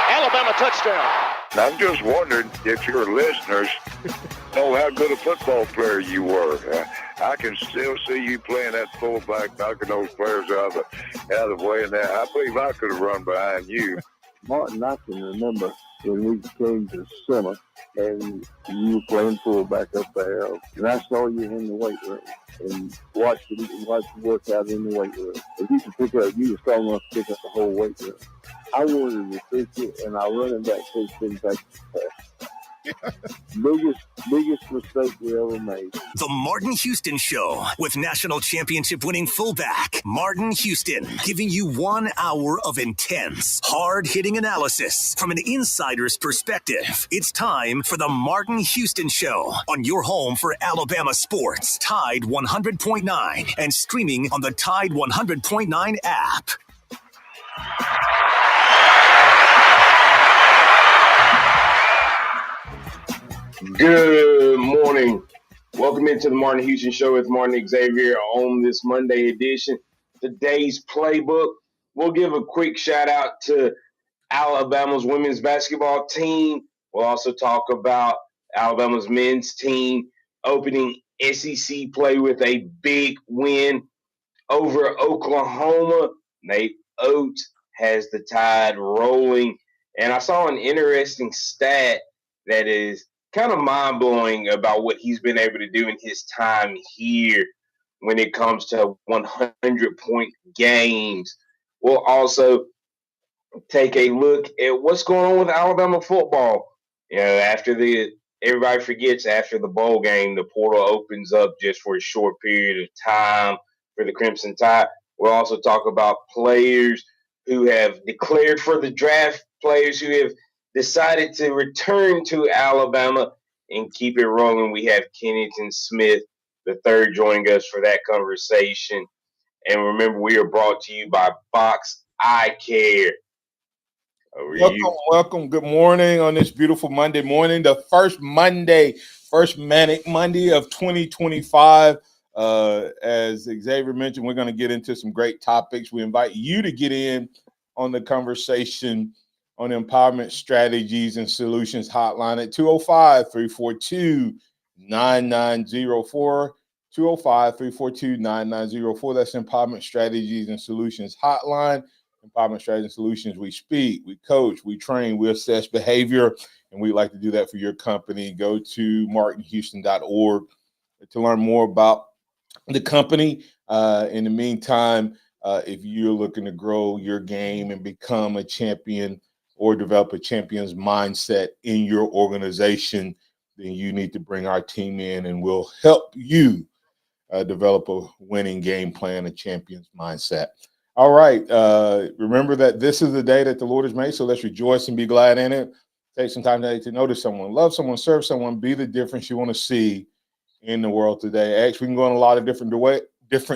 Alabama touchdown. I'm just wondering if your listeners know how good a football player you were. I can still see you playing that fullback, knocking those players out of the way. And that, I believe I could have run behind you. Martin, I can remember when we came to summer and you were playing fullback up there, and I saw you in the weight room and watched you work out in the weight room. If you could pick up, you were strong enough to pick up the whole weight room. I wanted to fix it, and our running back coach didn't take the biggest mistake we ever made. The Martin Houston Show with national championship winning fullback Martin Houston, giving you 1 hour of intense, hard-hitting analysis from an insider's perspective. It's time for the Martin Houston Show on your home for Alabama sports, Tide 100.9, and streaming on the Tide 100.9 app. Good morning. Welcome into the Martin Houston Show with Martin Xavier on this Monday edition. Today's playbook, we'll give a quick shout out to Alabama's women's basketball team. We'll also talk about Alabama's men's team opening SEC play with a big win over Oklahoma. Nate Oates has the Tide rolling. And I saw an interesting stat that is kind of mind-blowing about what he's been able to do in his time here when it comes to 100-point games. We'll also take a look at what's going on with Alabama football. You know, everybody forgets after the bowl game, the portal opens up just for a short period of time for the Crimson Tide. We'll also talk about players who have declared for the draft, players who have decided to return to Alabama and keep it rolling. We have Kennington Smith III joining us for that conversation. And remember, we are brought to you by Fox Eye Care. Welcome. Good morning on this beautiful Monday morning, the first manic Monday of 2025. As Xavier mentioned, we're going to get into some great topics. We invite you to get in on the conversation on Empowerment Strategies and Solutions Hotline at 205-342-9904. 205-342-9904. That's Empowerment Strategies and Solutions Hotline. Empowerment Strategies and Solutions. We speak, we coach, we train, we assess behavior, and we'd like to do that for your company. Go to martinhouston.org to learn more about the company. In the meantime, if you're looking to grow your game and become a champion or develop a champion's mindset in your organization, then you need to bring our team in and we'll help you develop a winning game plan, a champion's mindset. All right. Remember that this is the day that the Lord has made, so let's rejoice and be glad in it. Take some time today to notice someone, love someone, serve someone, be the difference you want to see in the world today. Actually, we can go in a lot of different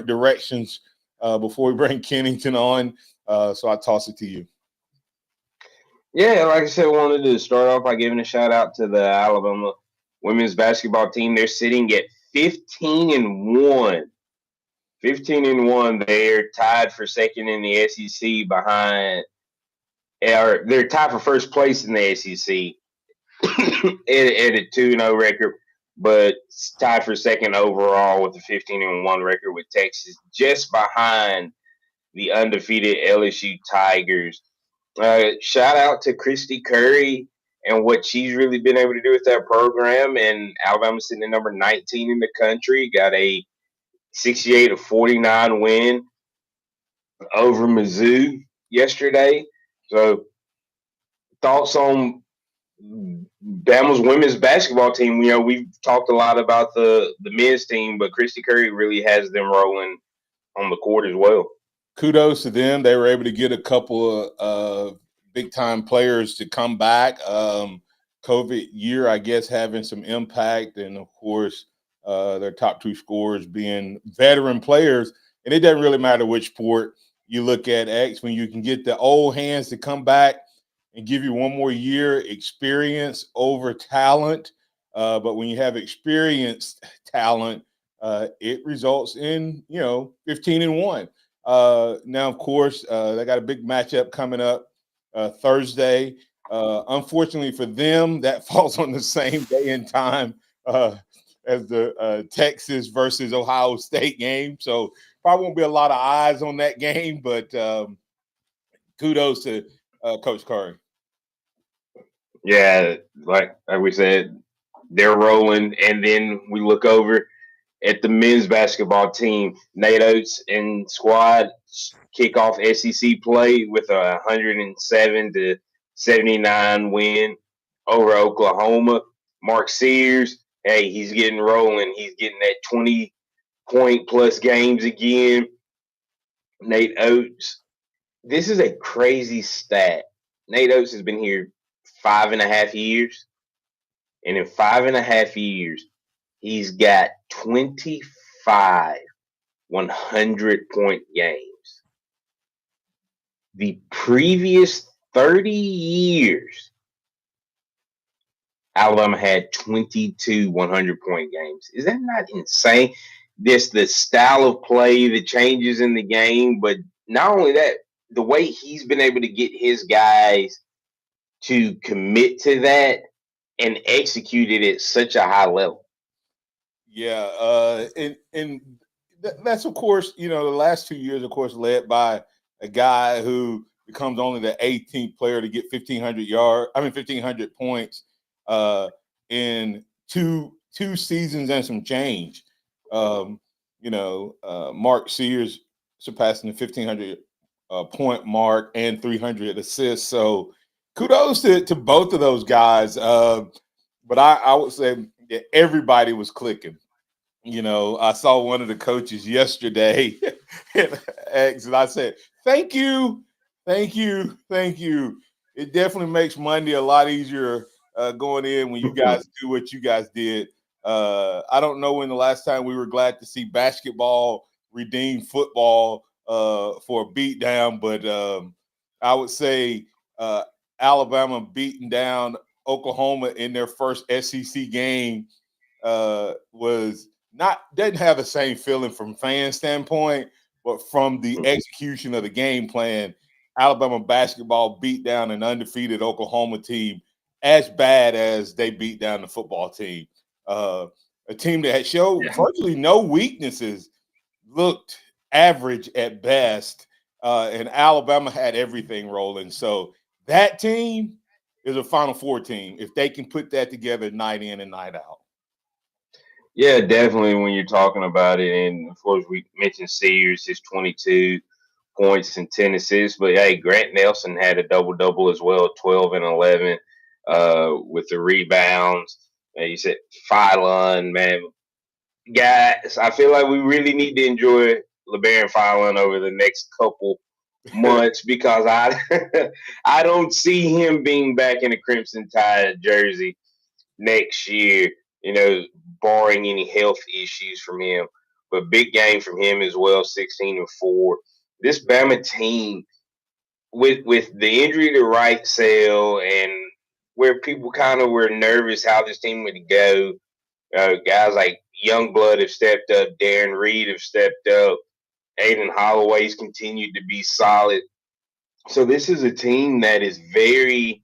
directions before we bring Kennington on, so I toss it to you. Yeah, like I said, I wanted to start off by giving a shout out to the Alabama women's basketball team. They're sitting at 15-1. 15-1. They're tied for second in the SEC they're tied for first place in the SEC at a 2-0 record, but tied for second overall with a 15-1 record with Texas, just behind the undefeated LSU Tigers. Shout out to Christy Curry and what she's really been able to do with that program. And Alabama's sitting at number 19 in the country. Got a 68-49 win over Mizzou yesterday. So thoughts on Bama's women's basketball team, we've talked a lot about the men's team, but Christy Curry really has them rolling on the court as well. Kudos to them. They were able to get a couple of big time players to come back. COVID year, I guess, having some impact, and of course, their top two scorers being veteran players. And it doesn't really matter which sport you look at, X, when you can get the old hands to come back and give you one more year experience over talent. But when you have experienced talent, it results in 15-1. Now, of course, they got a big matchup coming up Thursday. Unfortunately for them, that falls on the same day and time as the Texas versus Ohio State game. So probably won't be a lot of eyes on that game, but kudos to Coach Curry. Yeah, like we said, they're rolling, and then we look over at the men's basketball team. Nate Oates and squad kick off SEC play with a 107-79 win over Oklahoma. Mark Sears, hey, he's getting rolling. He's getting that 20-point plus games again. Nate Oates, this is a crazy stat. Nate Oates has been here 5.5 years, and in 5.5 years, he's got 25 100-point games. The previous 30 years, Alabama had 22 100-point games. Is that not insane? This the style of play, the changes in the game, but not only that, the way he's been able to get his guys to commit to that and execute it at such a high level. Yeah, and that's of course the last 2 years, of course, led by a guy who becomes only the 18th player to get 1,500 points in two seasons and some change. Mark Sears surpassing the 1,500 point mark and 300 assists. So kudos to both of those guys. But I would say that everybody was clicking. I saw one of the coaches yesterday and I said, thank you. It definitely makes Monday a lot easier going in when you guys do what you guys did. I don't know when the last time we were glad to see basketball redeem football for a beatdown, but I would say Alabama beating down Oklahoma in their first SEC game doesn't have the same feeling from fan standpoint, but from the execution of the game plan, Alabama basketball beat down an undefeated Oklahoma team as bad as they beat down the football team. A team that had showed virtually no weaknesses, looked average at best, and Alabama had everything rolling. So that team is a Final Four team if they can put that together night in and night out. Yeah, definitely when you're talking about it. And of course, we mentioned Sears, his 22 points and 10 assists. But hey, Grant Nelson had a double double as well, 12 and 11 with the rebounds. You said Phylon, man. Guys, I feel like we really need to enjoy LeBaron Phylon over the next couple months because I don't see him being back in a Crimson Tide jersey next year, barring any health issues from him. But big game from him as well, 16-4. This Bama team, with the injury to right cell and where people kind of were nervous how this team would go, guys like Youngblood have stepped up, Darren Reed have stepped up, Aiden Holloway's continued to be solid. So this is a team that is it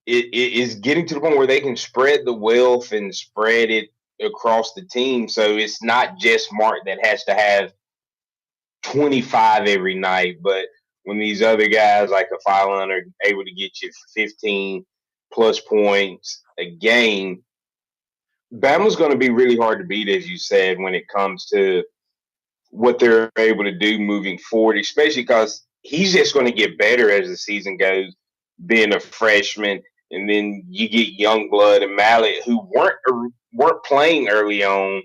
is getting to the point where they can spread the wealth and spread it across the team. So it's not just Mark that has to have 25 every night, but when these other guys like a Phylon are able to get you 15 plus points a game, Bama's going to be really hard to beat, as you said, when it comes to what they're able to do moving forward, especially because he's just going to get better as the season goes, being a freshman. and then you get Youngblood and Mallet who weren't playing early on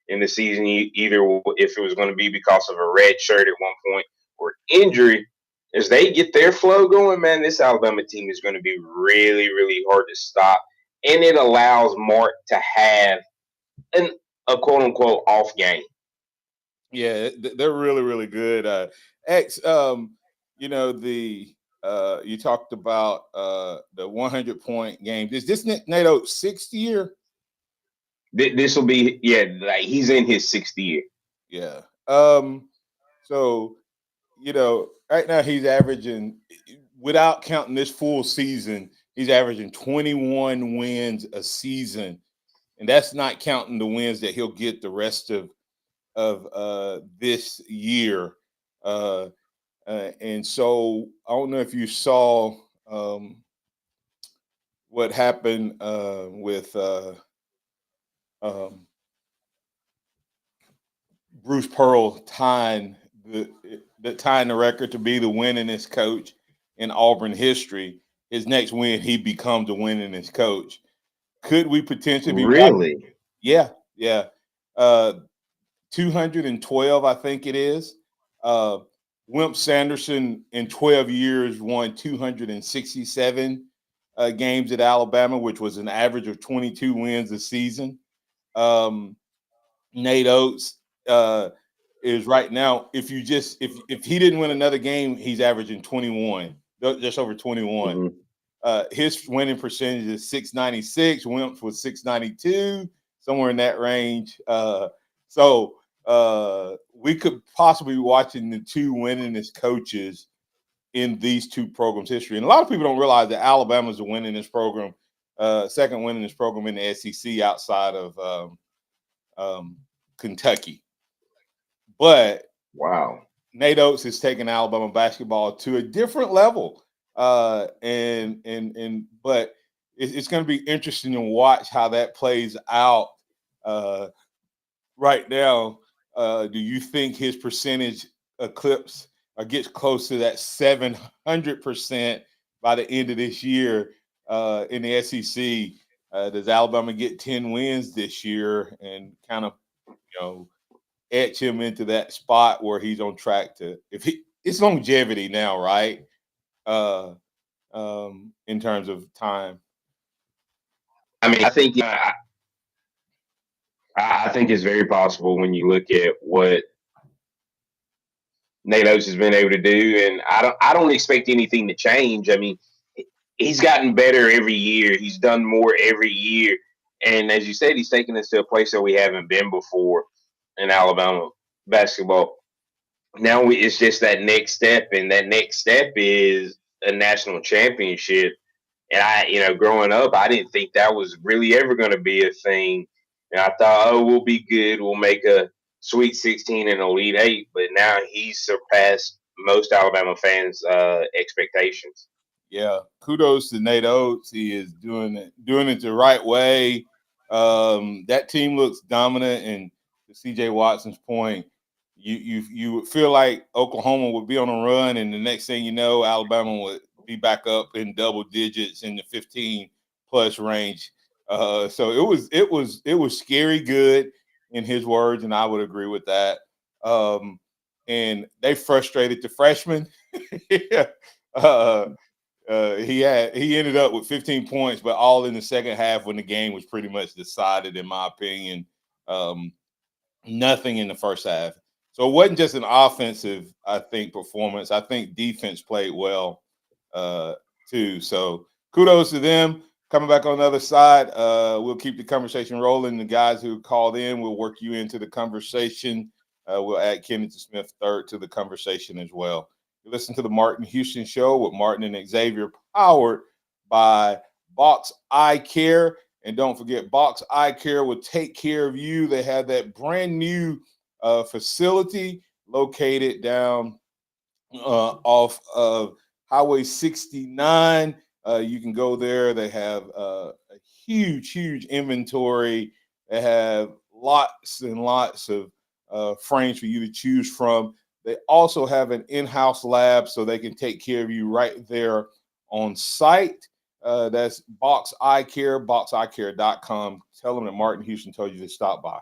in the season either, if it was going to be because of a red shirt at one point or injury. As they get their flow going, man, this Alabama team is going to be really, really hard to stop, and it allows Mark to have a quote unquote off game. Yeah, they're really, really good. X, you know, you talked about the 100-point game. Is this Nate Oates' sixth year? This will be, like he's in his 60th year. Yeah. So, you know, right now he's averaging, without counting this full season, he's averaging 21 wins a season, and that's not counting the wins that he'll get the rest of this year. And so I don't know if you saw what happened with um, Bruce Pearl tying the record to be the winningest coach in Auburn history. His next win, he becomes the winningest coach. Could we potentially be watching? Really? Yeah, yeah. 212, I think it is. Wimp Sanderson in 12 years won 267 games at Alabama, which was an average of 22 wins a season. Nate Oates is right now. If he didn't win another game, he's averaging 21, just over 21. Mm-hmm. His winning percentage is 696. Wimp's was 692, somewhere in that range. So we could possibly be watching the two winningest coaches in these two programs' history. And a lot of people don't realize that Alabama's the winningest program, second winningest program in the SEC outside of Kentucky. But wow, Nate Oates is taking Alabama basketball to a different level. But it's going to be interesting to watch how that plays out right now. Do you think his percentage eclipse or gets close to that 700% by the end of this year in the SEC? Does Alabama get 10 wins this year and kind of, etch him into that spot where he's on track to, it's longevity now, right? In terms of time. I mean, I think it's very possible when you look at what Nate Oates has been able to do, and I don't expect anything to change. I mean, he's gotten better every year. He's done more every year, and as you said, he's taken us to a place that we haven't been before in Alabama basketball. Now it's just that next step, and that next step is a national championship. And growing up, I didn't think that was really ever going to be a thing. And I thought, oh, we'll be good. We'll make a Sweet 16 and Elite 8. But now he's surpassed most Alabama fans' expectations. Yeah, kudos to Nate Oates. He is doing it the right way. That team looks dominant, and to C.J. Watson's point, you would feel like Oklahoma would be on a run, and the next thing you know, Alabama would be back up in double digits in the 15+ range. So it was scary good in his words, and I would agree with that. And they frustrated the freshmen. Yeah. He ended up with 15 points, but all in the second half when the game was pretty much decided, in my opinion. Nothing in the first half. So it wasn't just an offensive, I think, performance. I think defense played well too. So kudos to them. Coming back on the other side, we'll keep the conversation rolling. The guys who called in, we'll work you into the conversation. We'll add Kenneth Smith third to the conversation as well. You listen to the Martin Houston Show with Martin and Xavier, powered by Box Eye Care. And don't forget, Box Eye Care will take care of you. They have that brand new facility located down off of Highway 69. You can go there. They have a huge inventory. They have lots and lots of frames for you to choose from. They also have an in-house lab so they can take care of you right there on site. That's Box Eye Care, boxeyecare.com. Tell them that Martin Houston told you to stop by.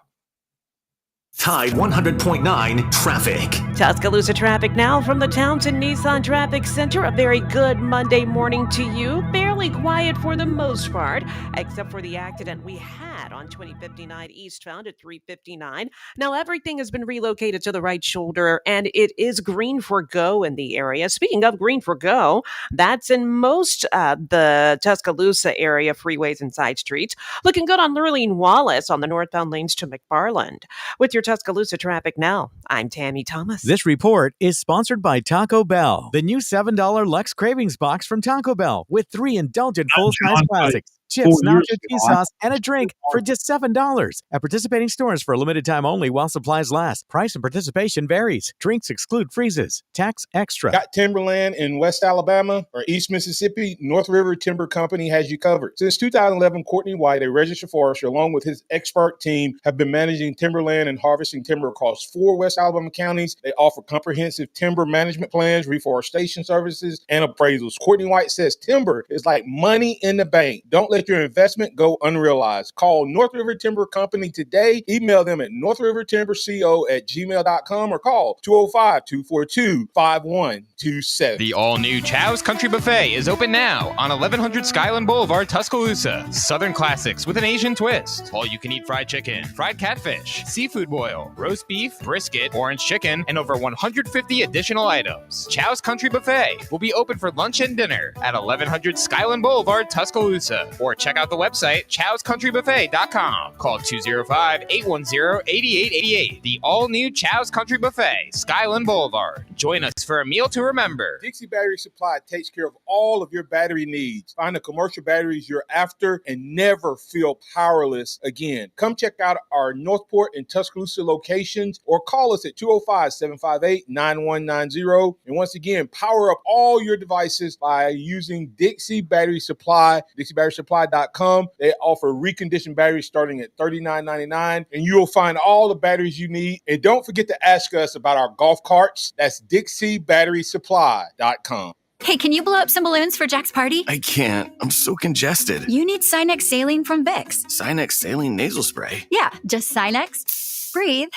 Tide 100.9 traffic. Tuscaloosa traffic now from the Townsend Nissan Traffic Center. A very good Monday morning to you. Fairly quiet for the most part, except for the accident we had on 2059 eastbound at 359. Now everything has been relocated to the right shoulder, and it is green for go in the area. Speaking of green for go, that's in most the Tuscaloosa area freeways and side streets. Looking good on Lurleen Wallace on the northbound lanes to McFarland. With your Tuscaloosa traffic now, I'm Tammy Thomas. This report is sponsored by Taco Bell. The new $7 Lux Cravings Box from Taco Bell with 3 indulgent full-size classics, chips, nacho cheese sauce, and a drink for just $7 at participating stores for a limited time only while supplies last. Price and participation varies. Drinks exclude freezes. Tax extra. Got timberland in West Alabama or East Mississippi? North River Timber Company has you covered. Since 2011, Courtney White, a registered forester, along with his expert team, have been managing timberland and harvesting timber across 4 West Alabama counties. They offer comprehensive timber management plans, reforestation services, and appraisals. Courtney White says timber is like money in the bank. Don't let your investment go unrealized. Call North River Timber Company today. Email them at northrivertimberco@gmail.com or call 205-242-5127. The all-new Chow's Country Buffet is open now on 1100 Skyland Boulevard, Tuscaloosa. Southern classics with an Asian twist. All-you-can-eat fried chicken, fried catfish, seafood boil, roast beef, brisket, orange chicken, and over 150 additional items. Chow's Country Buffet will be open for lunch and dinner at 1100 Skyland Boulevard, Tuscaloosa. Or check out the website, chowscountrybuffet.com. Call 205-810-8888. The all-new Chow's Country Buffet, Skyland Boulevard. Join us for a meal to remember. Dixie Battery Supply takes care of all of your battery needs. Find the commercial batteries you're after and never feel powerless again. Come check out our Northport and Tuscaloosa locations or call us at 205-758-9190. And once again, power up all your devices by using Dixie Battery Supply, DixieBatterySupply.com. They offer reconditioned batteries starting at $39.99, and you'll find all the batteries you need. And don't forget to ask us about our golf carts. That's DixieBatterySupply.com. Hey, can you blow up some balloons for Jack's party? I can't. I'm so congested. You need Sinex Saline from Vicks. Sinex Saline Nasal Spray. Yeah, just Sinex. Breathe.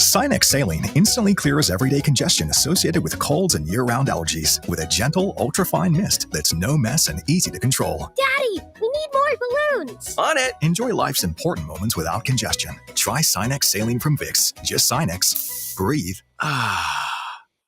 Sinex Saline instantly clears everyday congestion associated with colds and year-round allergies with a gentle, ultra-fine mist that's no mess and easy to control. Daddy, we need more balloons. On it. Enjoy life's important moments without congestion. Try Sinex Saline from Vicks. Just Sinex. Breathe.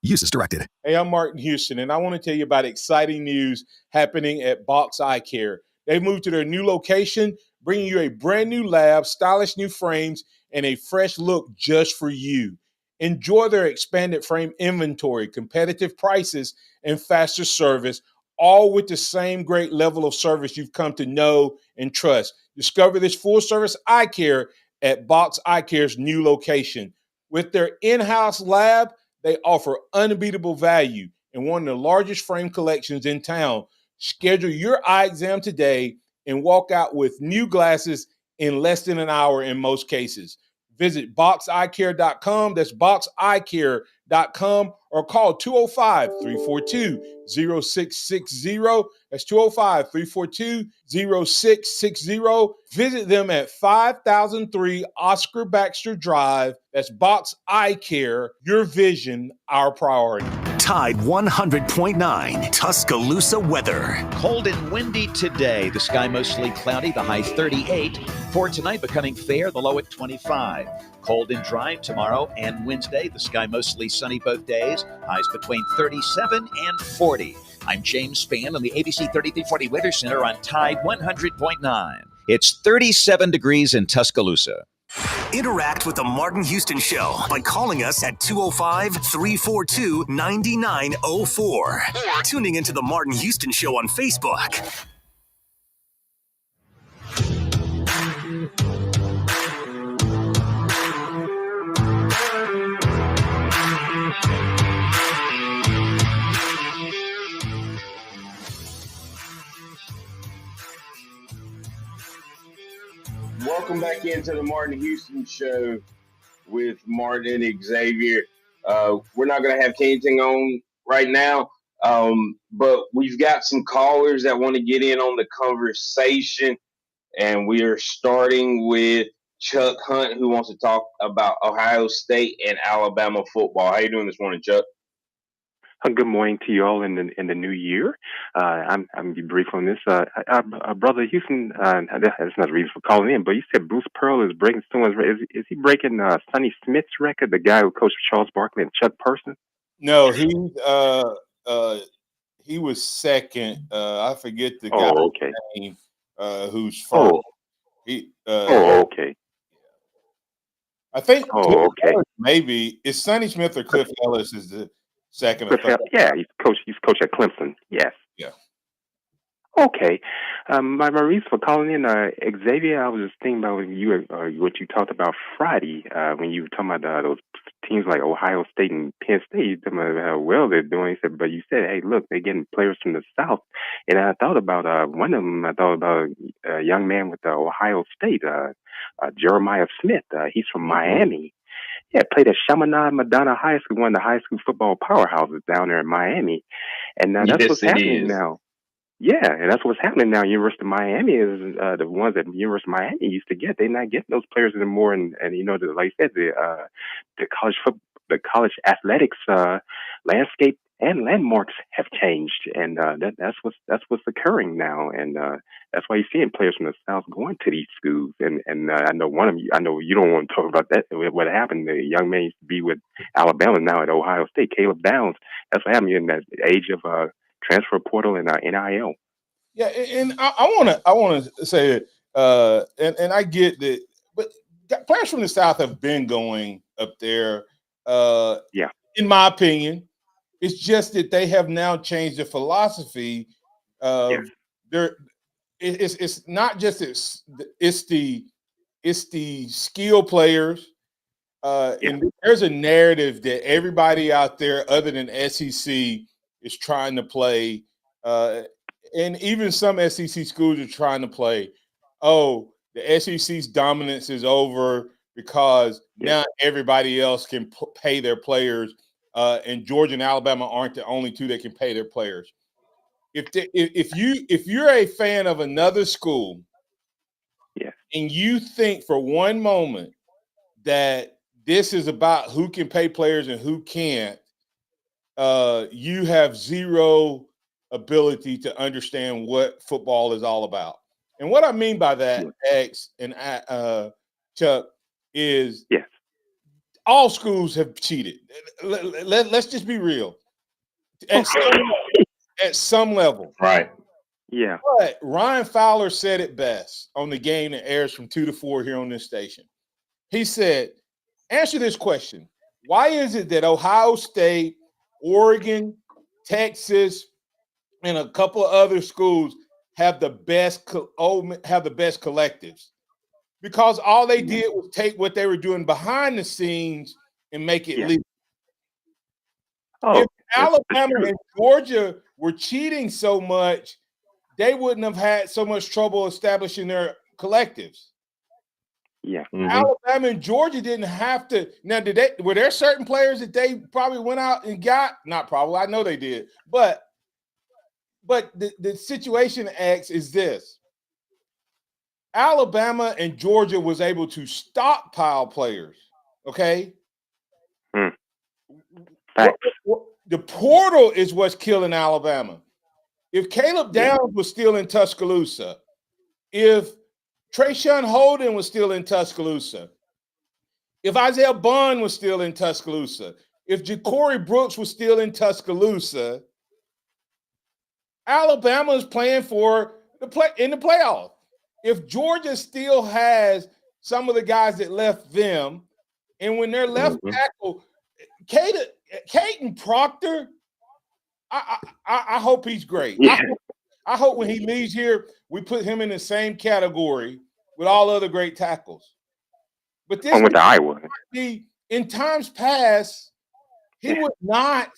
Use as directed. Hey, I'm Martin Houston, and I want to tell you about exciting news happening at Box Eye Care. They've moved to their new location, bringing you a brand new lab, stylish new frames, and a fresh look just for you. Enjoy their expanded frame inventory, competitive prices, and faster service, all with the same great level of service you've come to know and trust. Discover this full-service eye care at Box Eye Care's new location. With their in-house lab, they offer unbeatable value and one of the largest frame collections in town. Schedule your eye exam today and walk out with new glasses in less than an hour in most cases. Visit boxeyecare.com. That's boxeyecare.com or call 205-342-0660. That's 205-342-0660. Visit them at 5003 Oscar Baxter Drive. That's Box Eye Care. Your vision, our priority. Tide 100.9 Tuscaloosa weather. Cold and windy today. The sky mostly cloudy, the high 38. For tonight, becoming fair, the low at 25. Cold and dry tomorrow and Wednesday. The sky mostly sunny both days. Highs between 37 and 40. I'm James Spann on the ABC 3340 Weather Center on Tide 100.9. It's 37 degrees in Tuscaloosa. Interact with the Martin Houston Show by calling us at 205-342-9904 or tuning into the Martin Houston Show on Facebook. Welcome back into the Martin Houston Show with Martin and Xavier. We're not going to have anything on right now. But we've got some callers that want to get in on the conversation, and we are starting with Chuck Hunt, who wants to talk about Ohio State and Alabama football. How you doing this morning, Chuck? Good morning to you all in the new year. I'm be brief on this. Brother Houston, that's not the reason for calling in, but you said Bruce Pearl is breaking someone's record. Is he breaking Sonny Smith's record, the guy who coached Charles Barkley and Chuck Person? No, he was second. I forget the guy's name. Who's first? Okay. I think Cliff Ellis maybe it's Sonny Smith or Cliff Ellis is the second or third. Yeah, he's coach at Clemson. Yes. Yeah. Okay. My reason for calling in, Xavier, I was just thinking about what you talked about Friday when you were talking about those teams like Ohio State and Penn State. You talking about how well they're doing. He said, but you said, hey, look, they're getting players from the South. And I thought about one of them. I thought about a young man with Ohio State, Jeremiah Smith. He's from Miami. Yeah, played at Chaminade Madonna High School, one of the high school football powerhouses down there in Miami. And that's what's happening now. Yeah, and that's what's happening now. University of Miami is the ones that University of Miami used to get. They're not getting those players anymore. And you know, like I said, the college athletics landscape and landmarks have changed, and that's what's occurring now. And that's why you're seeing players from the South going to these schools. And I know one of you. I know you don't want to talk about that. What happened? The young man used to be with Alabama, now at Ohio State. Caleb Downs. That's what happened in that age of transfer portal and NIL. Yeah, and I want to say that, and I get that, but players from the South have been going up there. Yeah, in my opinion, it's just that they have now changed the philosophy. It's not just it's the skill players. And there's a narrative that everybody out there other than SEC is trying to play, and even some SEC schools are trying to play. Oh, the SEC's dominance is over because now everybody else can pay their players, and Georgia and Alabama aren't the only two that can pay their players. If you're a fan of another school, and you think for one moment that this is about who can pay players and who can't, you have zero ability to understand what football is all about. And what I mean by that, X and Chuck, is all schools have cheated. Let's just be real. At some level. Right. Yeah. But Ryan Fowler said it best on the game that airs from 2 to 4 here on this station. He said, answer this question. Why is it that Ohio State, Oregon, Texas, and a couple of other schools have the best collectives? Because all they did was take what they were doing behind the scenes and make it legal. If Alabama and Georgia were cheating so much, they wouldn't have had so much trouble establishing their collectives. Yeah. Alabama and Georgia didn't have to. Now, were there certain players that they probably went out and got? Not probably. I know they did. But the situation, X, is this. Alabama and Georgia was able to stockpile players, okay? The portal is what's killing Alabama. If Caleb Downs was still in Tuscaloosa, if Trayshawn Holden was still in Tuscaloosa, if Isaiah Bond was still in Tuscaloosa, if Ja'Cory Brooks was still in Tuscaloosa, Alabama is playing for in the playoff. If Georgia still has some of the guys that left them, and when their left tackle, Caden Proctor, I hope he's great. Yeah. I hope when he leaves here, we put him in the same category with all other great tackles. But this with the Iowa. In times past, he would not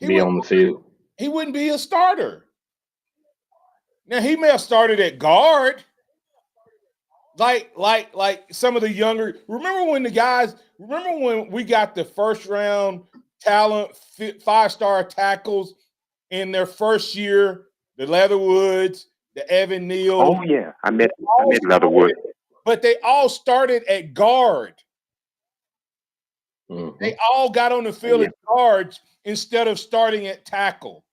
be on the field. He wouldn't be a starter. Now he may have started at guard, like some of the younger. Remember when we got the first round talent, 5-star tackles in their first year. The Leatherwoods, the Evan Neal. Oh yeah, I met Leatherwood. But they all started at guard. Mm-hmm. They all got on the field as guards instead of starting at tackle.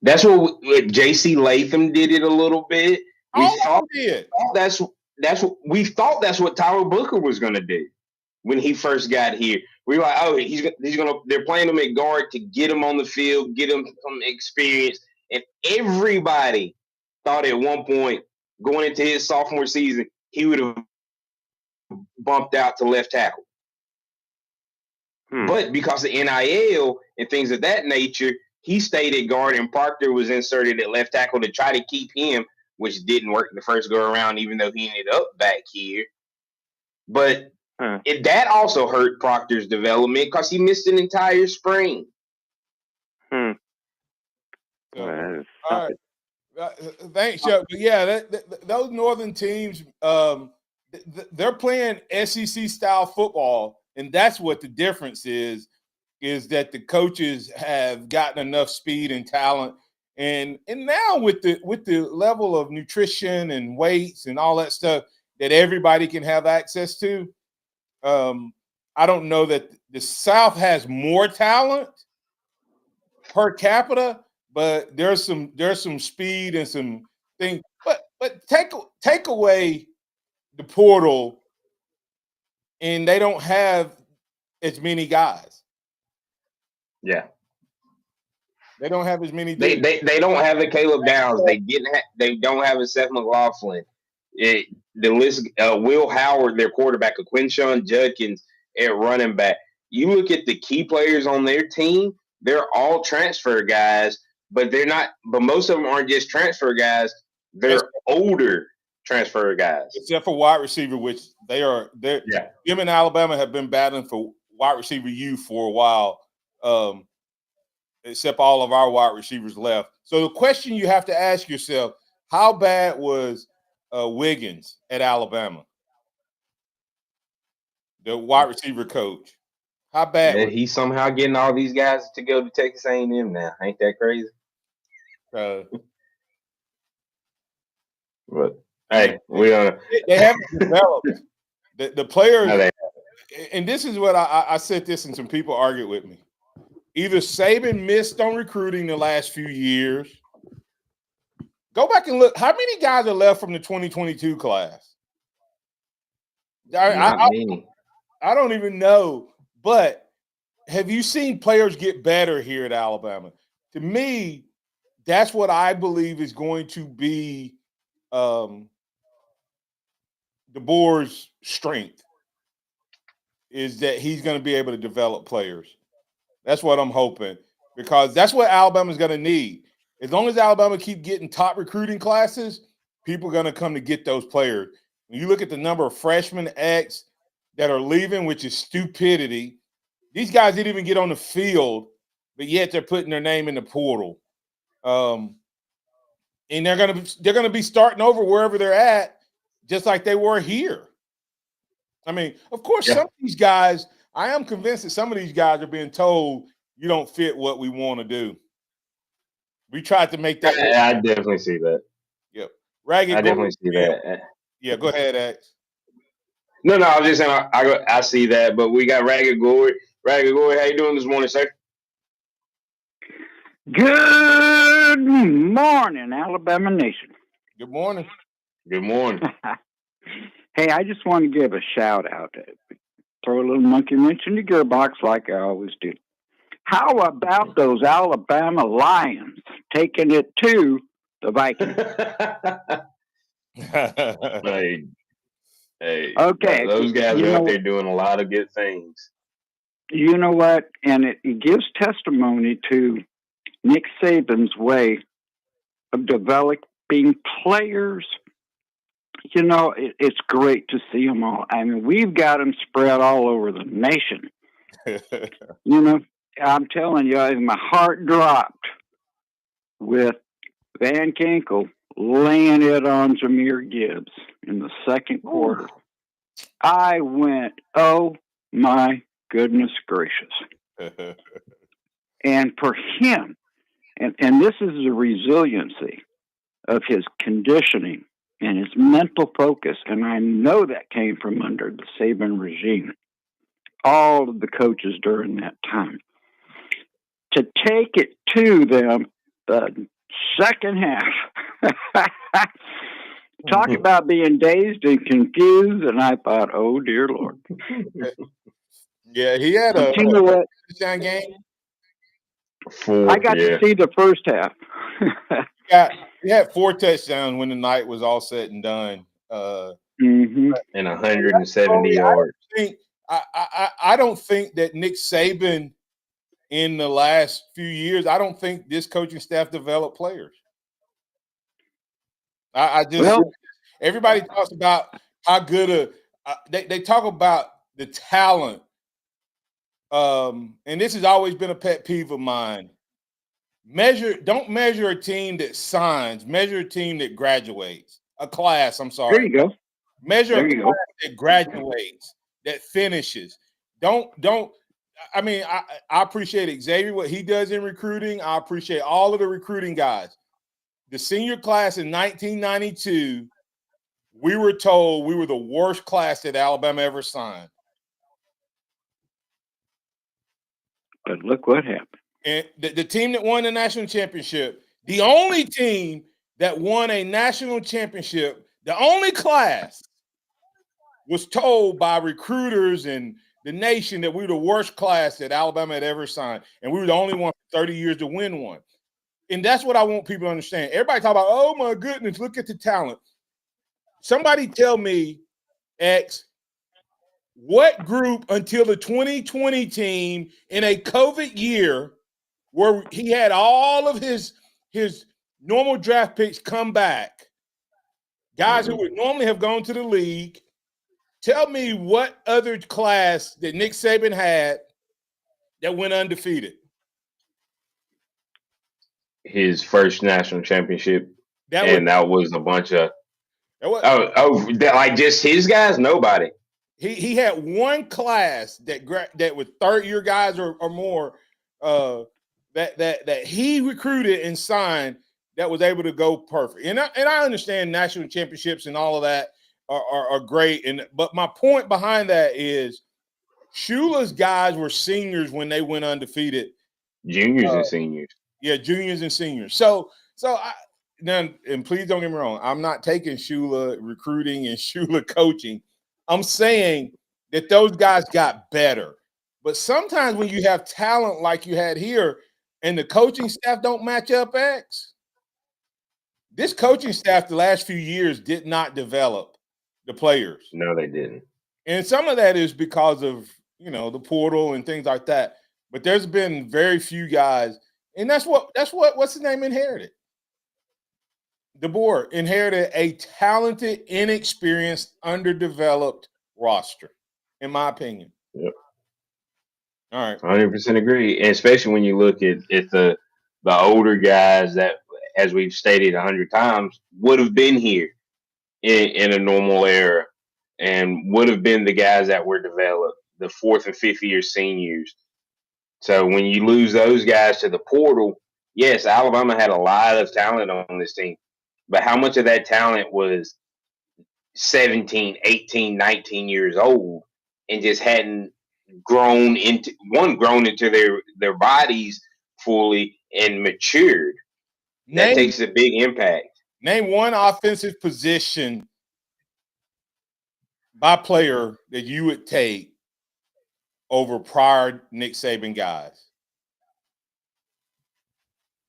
That's what J.C. Latham did it a little bit. We thought that's what Tyler Booker was going to do when he first got here. We were like, oh, he's gonna. They're playing him at guard to get him on the field, get him some experience, and everybody thought at one point going into his sophomore season he would have bumped out to left tackle. But because of NIL and things of that nature, he stayed at guard, and Proctor was inserted at left tackle to try to keep him, which didn't work the first go around, even though he ended up back here. But that also hurt Proctor's development because he missed an entire spring. So, all right. Thanks, Chuck. But yeah, those northern teams, they're playing SEC-style football, and that's what the difference is that the coaches have gotten enough speed and talent, and now with the level of nutrition and weights and all that stuff that everybody can have access to. I don't know that the South has more talent per capita, but there's some speed and some things. But take away the portal, and they don't have as many guys. Yeah, they don't have as many. They don't have a Caleb Downs. They don't have a Seth McLaughlin. The list, Will Howard, their quarterback, Quinshawn Judkins at running back. You look at the key players on their team; they're all transfer guys, but they're not. But most of them aren't just transfer guys; they're older transfer guys, except for wide receiver, which they're. Him and Alabama have been battling for wide receiver youth for a while. Except all of our wide receivers left. So the question you have to ask yourself: how bad was Wiggins at Alabama, the wide receiver coach? How bad? Yeah, he's somehow getting all these guys to go to Texas A&M now. Ain't that crazy? But hey, they haven't developed the players. No, and this is what I said this, and some people argued with me. Either Saban missed on recruiting the last few years. Go back and look. How many guys are left from the 2022 class? Not many. I don't even know. But have you seen players get better here at Alabama? To me, that's what I believe is going to be DeBoer's strength, is that he's going to be able to develop players. That's what I'm hoping, because that's what Alabama's going to need. As long as Alabama keep getting top recruiting classes, people are going to come to get those players. When you look at the number of freshmen X that are leaving, which is stupidity, these guys didn't even get on the field, but yet they're putting their name in the portal. And they're going to be starting over wherever they're at, just like they were here. I mean, of course, some of these guys, I am convinced that some of these guys are being told you don't fit what we want to do. We tried to make that. I definitely see that. Yep. Ragged. I definitely see that. Yeah, go ahead, X. No, I was just saying I see that, but we got Ragged Glory. Ragged Glory, how you doing this morning, sir? Good morning, Alabama Nation. Good morning. Good morning. Hey, I just want to give a shout out. Throw a little monkey wrench in the gearbox like I always do. How about those Alabama Lions taking it to the Vikings? Hey, okay. Those guys are out there doing a lot of good things. You know what? And it gives testimony to Nick Saban's way of developing players. You know, it's great to see them all. I mean, we've got them spread all over the nation. You know, I'm telling you, my heart dropped with Van Ginkel laying it on Jahmyr Gibbs in the second quarter. I went, oh my goodness gracious. And for him, and this is the resiliency of his conditioning and his mental focus, and I know that came from under the Saban regime, all of the coaches during that time. To take it to them the second half. Talk about being dazed and confused, and I thought, oh, dear Lord. Yeah, he had a you know what? touchdown game. I got to see the first half. He had 4 touchdowns when the night was all said and done. And 170 yards. I don't think that Nick Saban in the last few years, I don't think this coaching staff developed players. Everybody talks about how good they talk about the talent. And this has always been a pet peeve of mine. Don't measure a team that signs, measure a team that graduates. A class, I'm sorry. There you go. Measure a class that graduates, that finishes. I mean, I appreciate Xavier, what he does in recruiting. I appreciate all of the recruiting guys. The senior class in 1992, we were told we were the worst class that Alabama ever signed. But look what happened. And the team that won the national championship, the only team that won a national championship, the only class was told by recruiters and the nation that we were the worst class that Alabama had ever signed. And we were the only one for 30 years to win one. And that's what I want people to understand. Everybody talk about, oh, my goodness, look at the talent. Somebody tell me, X, what group until the 2020 team in a COVID year where he had all of his normal draft picks come back, guys who would normally have gone to the league, tell me what other class that Nick Saban had that went undefeated. His first national championship, that was a bunch of like just his guys. Nobody. He had one class that was third-year guys or more that he recruited and signed that was able to go perfect. And I understand national championships and all of that are great. But my point behind that is Shula's guys were seniors when they went undefeated. Juniors and seniors. Yeah, juniors and seniors. So and please don't get me wrong, I'm not taking Shula recruiting and Shula coaching. I'm saying that those guys got better. But sometimes when you have talent like you had here and the coaching staff don't match up, X, this coaching staff the last few years did not develop the players. No, they didn't. And some of that is because of, the portal and things like that. But there's been very few guys, and that's what what's his name inherited. The board inherited a talented, inexperienced, underdeveloped roster, in my opinion. Yep. All right. 100% agree. And especially when you look at the older guys that, as we've stated 100 times, would have been here in a normal era and would have been the guys that were developed, the 4th and 5th year seniors. So when you lose those guys to the portal, yes, Alabama had a lot of talent on this team. But how much of that talent was 17, 18, 19 years old and just hadn't grown into their bodies fully and matured? That takes a big impact. Name one offensive position by player that you would take over prior Nick Saban guys.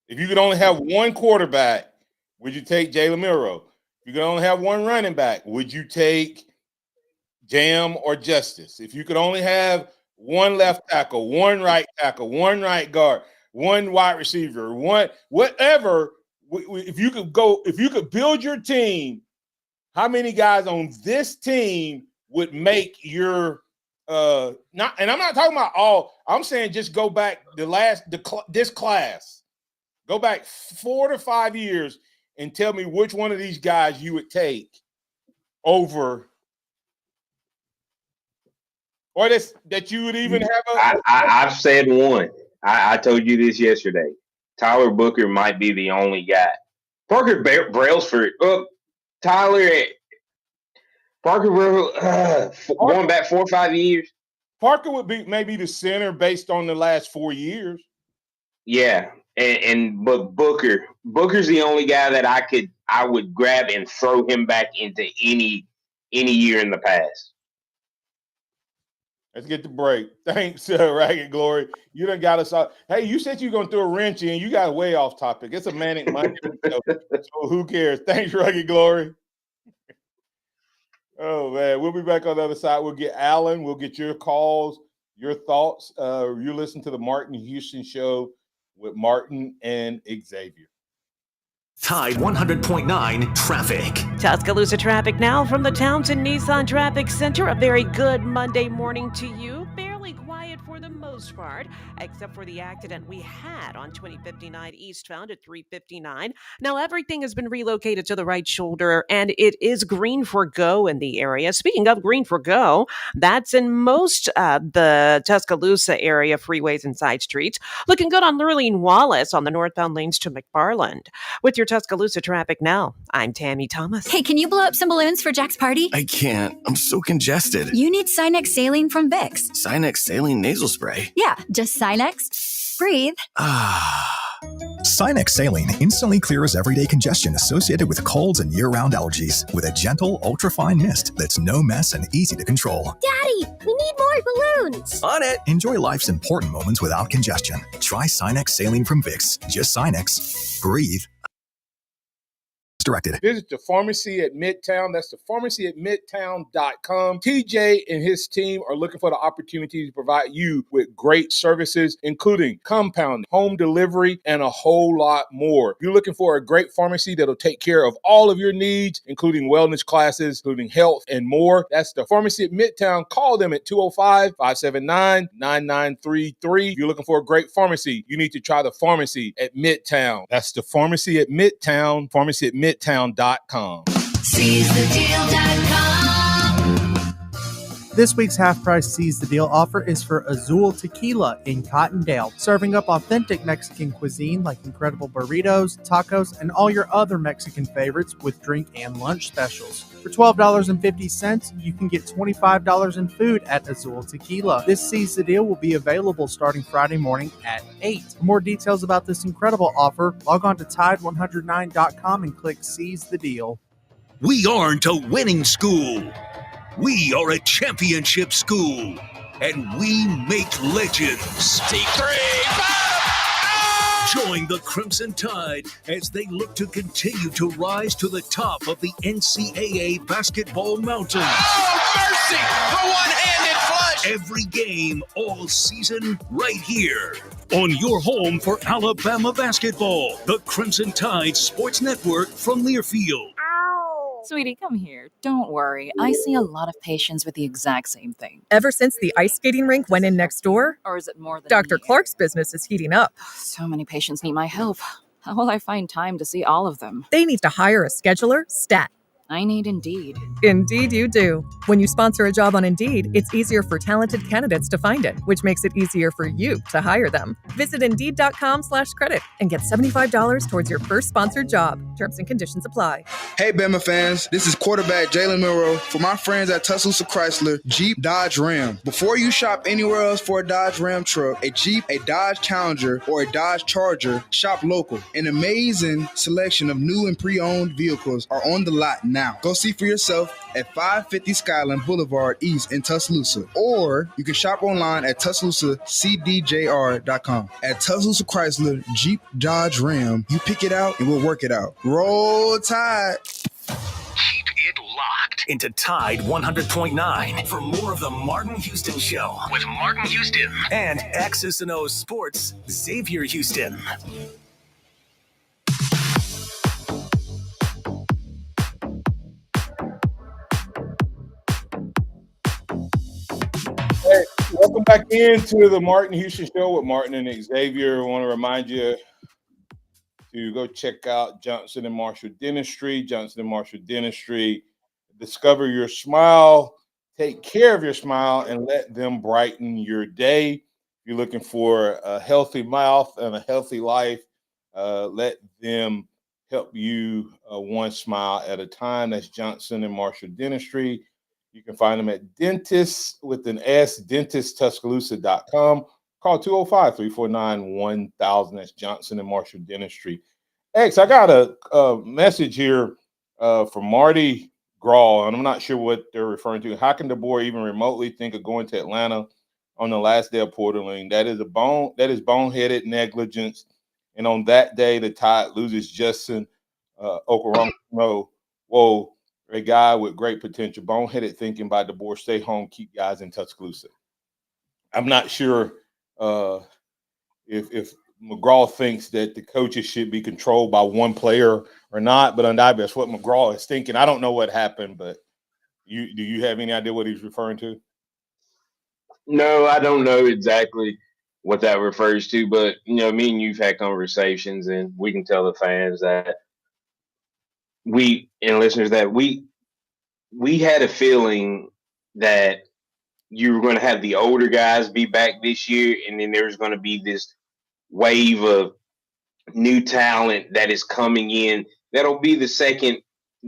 If you could only have one quarterback, would you take Jalen Milroe? If you could only have one running back, would you take Jam or Justice? If you could only have one left tackle, one right tackle, one right guard, one wide receiver, whatever. If you could build your team, how many guys on this team would make your not? And I'm not talking about all. I'm saying just go back this class. Go back 4 to 5 years and tell me which one of these guys you would take over Or that you would even have I've said one. I told you this yesterday. Tyler Booker might be the only guy. Parker Brailsford. Going back 4 or 5 years. Parker would be maybe the center based on the last 4 years. Yeah, but Booker's the only guy that I would grab and throw him back into any year in the past. Let's get the break. Thanks, Ragged Glory. You done got us off. Hey, you said you were going to throw a wrench in. You got way off topic. It's a manic Monday. So who cares? Thanks, Ragged Glory. Oh, man. We'll be back on the other side. We'll get Alan. We'll get your calls, your thoughts. You listen to the Martin Houston Show with Martin and Xavier. Tide 100.9 traffic. Tuscaloosa traffic now from the Townsend Nissan Traffic Center. A very good Monday morning to you. Fairly quiet for the most part, except for the accident we had on 2059 eastbound at 359. Now everything has been relocated to the right shoulder, and it is green for go in the area. Speaking of green for go, that's in most of the Tuscaloosa area freeways and side streets. Looking good on Lurleen Wallace on the northbound lanes to McFarland. With your Tuscaloosa traffic now, I'm Tammy Thomas. Hey, can you blow up some balloons for Jack's party? I can't. I'm so congested. You need Sinex Saline from Vicks. Sinex Saline Nasal Spray. Yeah, just Sinex. Breathe. Sinex Saline instantly clears everyday congestion associated with colds and year-round allergies with a gentle, ultra-fine mist that's no mess and easy to control. Daddy, we need more balloons. On it. Enjoy life's important moments without congestion. Try Sinex Saline from Vicks. Just Sinex. Breathe. Directed. Visit the pharmacy at Midtown. That's the pharmacy at midtown.com. TJ and his team are looking for the opportunity to provide you with great services, including compounding, home delivery, and a whole lot more. You're looking for a great pharmacy that'll take care of all of your needs, including wellness classes, including health, and more. That's the pharmacy at Midtown. Call them at 205-579-9933. If you're looking for a great pharmacy, you need to try the pharmacy at Midtown. That's the pharmacy at Midtown, pharmacy at midtown.com. SeizeTheDeal.com. This week's half-price Seize the Deal offer is for Azul Tequila in Cottondale, serving up authentic Mexican cuisine like incredible burritos, tacos, and all your other Mexican favorites with drink and lunch specials. For $12.50, you can get $25 in food at Azul Tequila. This Seize the Deal will be available starting Friday morning at 8. For more details about this incredible offer, log on to Tide109.com and click Seize the Deal. We aren't a winning school. We are a championship school, and we make legends. T3, join the Crimson Tide as they look to continue to rise to the top of the NCAA basketball mountain. Oh, mercy! The one-handed flush! Every game, all season, right here on your home for Alabama basketball. The Crimson Tide Sports Network from Learfield. Sweetie, come here. Don't worry. I see a lot of patients with the exact same thing. Ever since the ice skating rink went in next door? Or is it more than Dr. Clark's business is heating up. So many patients need my help. How will I find time to see all of them? They need to hire a scheduler, stat. I need Indeed. Indeed you do. When you sponsor a job on Indeed, it's easier for talented candidates to find it, which makes it easier for you to hire them. Visit Indeed.com/credit and get $75 towards your first sponsored job. Terms and conditions apply. Hey, Bama fans. This is quarterback Jalen Milroe for my friends at Tuscaloosa Chrysler, Jeep, Dodge, Ram. Before you shop anywhere else for a Dodge Ram truck, a Jeep, a Dodge Challenger, or a Dodge Charger, shop local. An amazing selection of new and pre-owned vehicles are on the lot now. Go see for yourself at 550 Skyland Boulevard East in Tuscaloosa. Or you can shop online at TuscaloosaCDJR.com. At Tuscaloosa Chrysler, Jeep, Dodge, Ram, you pick it out and we'll work it out. Roll Tide. Keep it locked into Tide 100.9 for more of the Martin Houston Show with Martin Houston and X's and O's Sports, Xavier Houston. Hey, welcome back into the Martin Houston Show with Martin and Xavier. I want to remind you to go check out Johnson & Marshall Dentistry. Johnson & Marshall Dentistry. Discover your smile. Take care of your smile and let them brighten your day. If you're looking for a healthy mouth and a healthy life, let them help you one smile at a time. That's Johnson and Marshall Dentistry. You can find them at dentists with an S, dentisttuscaloosa.com. Call 205-349-1000. That's Johnson and Marshall Dentistry. X, I got a message here from Marty Grawl, and I'm not sure what they're referring to. How can the board even remotely think of going to Atlanta on the last day of portaling? That is boneheaded negligence. And on that day, the Tide loses Justin Okoronkwo. Whoa, a guy with great potential. Boneheaded thinking by the board. Stay home, keep guys in Tuscaloosa. I'm not sure if McGraw thinks that the coaches should be controlled by one player or not, but undoubtedly that's what McGraw is thinking. I don't know what happened, but do you have any idea what he's referring to? No, I don't know exactly what that refers to, but me and you've had conversations, and we can tell the fans that listeners that we had a feeling that you were going to have the older guys be back this year, and then there's going to be this wave of new talent that is coming in. That'll be the second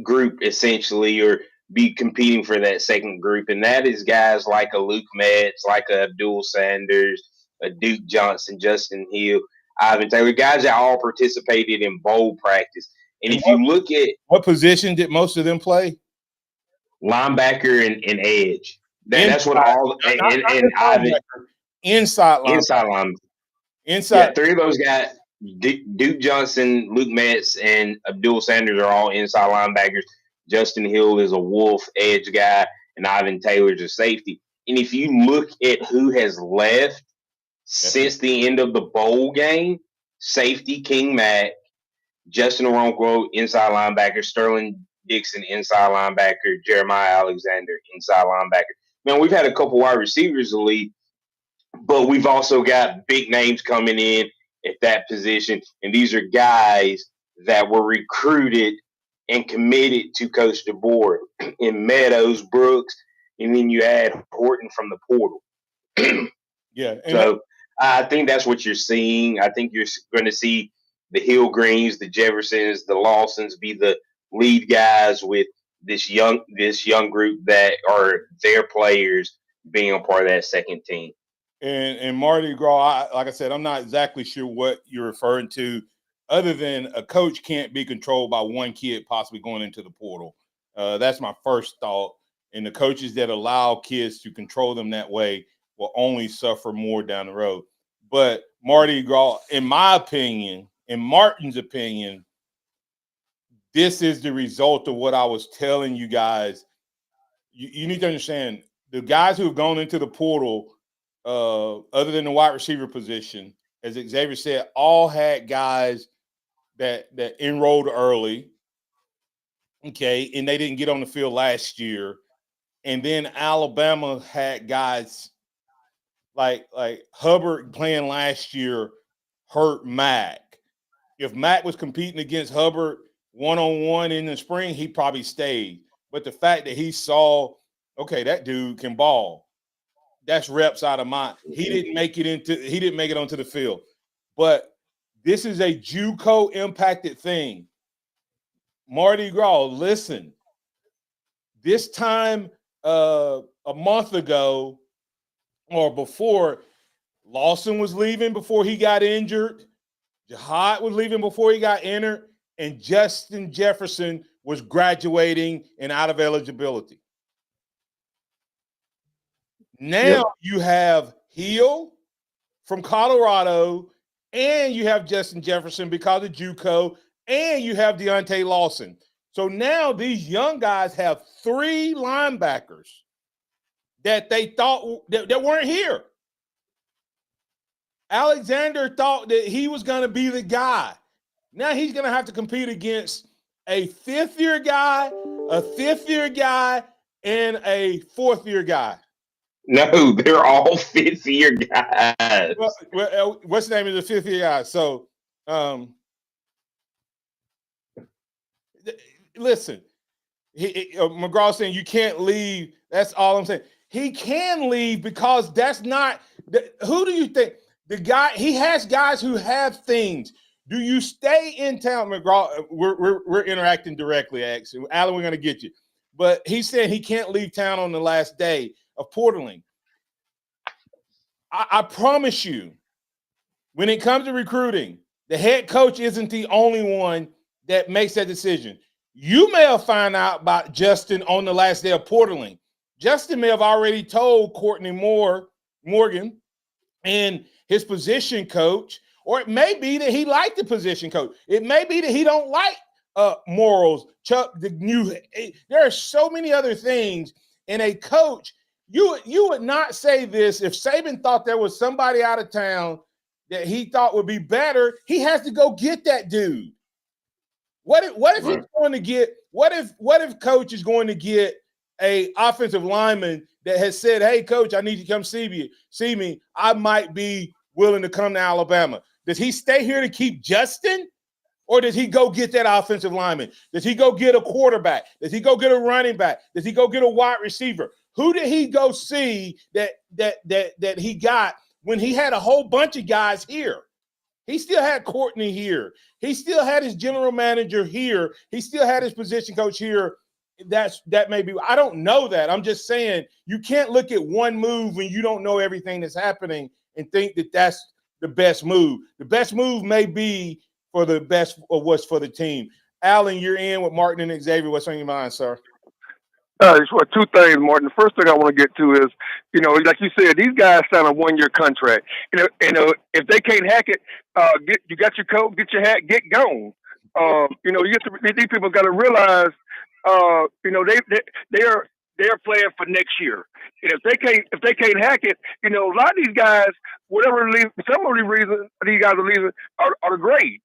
group essentially, or be competing for that second group, and that is guys like a Luke Metz, like a Abdul Sanders, a Duke Johnson, Justin Hill, Ivan Taylor, guys that all participated in bowl practice. And if you look at what position did most of them play? Linebacker and edge. That's what all and Ivan inside linebacker. Yeah, three of those guys, Duke Johnson, Luke Metz, and Abdul Sanders are all inside linebackers. Justin Hill is a Wolf edge guy, and Ivan Taylor's a safety. And if you look at who has left since the end of the bowl game, safety King Mack, Justin Okoronkwo, inside linebacker, Sterling Dixon, inside linebacker, Jeremiah Alexander, inside linebacker. Man, we've had a couple wide receivers in the league, but we've also got big names coming in at that position. And these are guys that were recruited and committed to Coach DeBoer in Meadows, Brooks, and then you add Horton from the portal. Yeah. So I think that's what you're seeing. I think you're going to see the Hill Greens, the Jeffersons, the Lawsons be the lead guys with this young group that are their players being a part of that second team. And Marty Graw, like I said, I'm not exactly sure what you're referring to, other than a coach can't be controlled by one kid possibly going into the portal. That's my first thought. And the coaches that allow kids to control them that way will only suffer more down the road. But Marty Graw, in my opinion, in Martin's opinion, this is the result of what I was telling you guys. You need to understand, the guys who have gone into the portal, other than the wide receiver position, as Xavier said, all had guys that enrolled early, okay, and they didn't get on the field last year. And then Alabama had guys like Hubbard playing last year hurt Mac. If Mac was competing against Hubbard one-on-one in the spring, he probably stayed. But the fact that he saw, okay, that dude can ball, that's reps out of mind. He didn't make it onto the field. But this is a JUCO impacted thing. Marty Graw, listen. This time a month ago or before, Lawson was leaving before he got injured. Jihad was leaving before he got injured. And Justin Jefferson was graduating and out of eligibility. Now you have Hill from Colorado, and you have Justin Jefferson because of JUCO, and you have Deontay Lawson. So now these young guys have three linebackers that they thought that weren't here. Alexander thought that he was going to be the guy. Now he's going to have to compete against a fifth-year guy, a fifth-year guy, and a fourth-year guy. No, they're all fifth-year guys. Well, what's the name of the fifth-year guy? So, listen, McGraw saying you can't leave. That's all I'm saying. He can leave because that's not who do you think the guy? He has guys who have things. Do you stay in town, McGraw? We're interacting directly, X. Alan, we're going to get you. But he said he can't leave town on the last day of portaling. I promise you, when it comes to recruiting, the head coach isn't the only one that makes that decision. You may have found out about Justin on the last day of portaling. Justin may have already told Courtney Morgan and his position coach, or it may be that he liked the position coach. It may be that he don't like morals. Chuck, there are so many other things. And a coach, you would not say this if Saban thought there was somebody out of town that he thought would be better. He has to go get that dude. What if he's going to get? What if coach is going to get a offensive lineman that has said, "Hey, coach, I need you to come see me. I might be willing to come to Alabama." Does he stay here to keep Justin, or does he go get that offensive lineman? Does he go get a quarterback? Does he go get a running back? Does he go get a wide receiver? Who did he go see that he got when he had a whole bunch of guys here? He still had Courtney here. He still had his general manager here. He still had his position coach here. That may be. I don't know that. I'm just saying you can't look at one move when you don't know everything that's happening and think that that's the best move. The best move may be for the best of what's for the team. Alan, you're in with Martin and Xavier. What's on your mind, sir? Two things, Martin. The first thing I want to get to is, like you said, these guys signed a 1-year contract. If they can't hack it, you got your coat, get your hat, get gone. These people got to realize, they're playing for next year. And if they can't hack it, a lot of these guys, some of the reasons these guys are leaving are the grades.